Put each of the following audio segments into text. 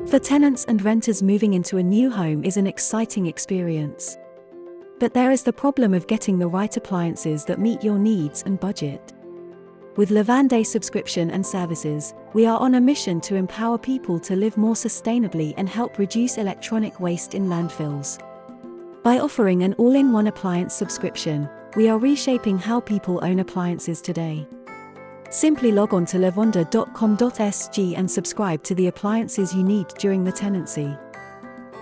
For tenants and renters, moving into a new home is an exciting experience. But there is the problem of getting the right appliances that meet your needs and budget. With Levande subscription and services, we are on a mission to empower people to live more sustainably and help reduce electronic waste in landfills. By offering an all-in-one appliance subscription, we are reshaping how people own appliances today. Simply log on to levande.com.sg and subscribe to the appliances you need during the tenancy.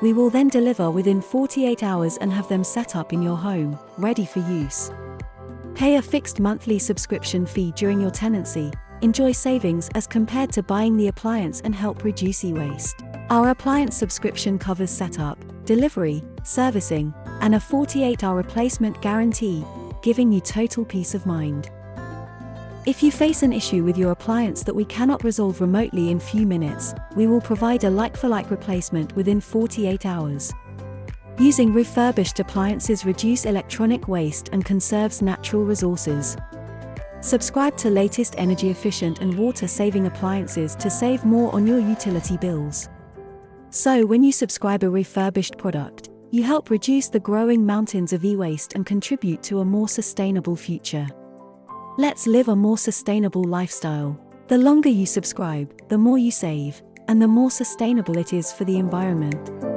We will then deliver within 48 hours and have them set up in your home, ready for use. Pay a fixed monthly subscription fee during your tenancy, enjoy savings as compared to buying the appliance and help reduce e-waste. Our appliance subscription covers setup, delivery, servicing, and a 48-hour replacement guarantee, giving you total peace of mind. If you face an issue with your appliance that we cannot resolve remotely in few minutes, we will provide a like-for-like replacement within 48 hours. Using refurbished appliances reduce electronic waste and conserves natural resources. Subscribe to latest energy-efficient and water-saving appliances to save more on your utility bills. So when you subscribe a refurbished product, you help reduce the growing mountains of e-waste and contribute to a more sustainable future. Let's live a more sustainable lifestyle. The longer you subscribe, the more you save, and the more sustainable it is for the environment.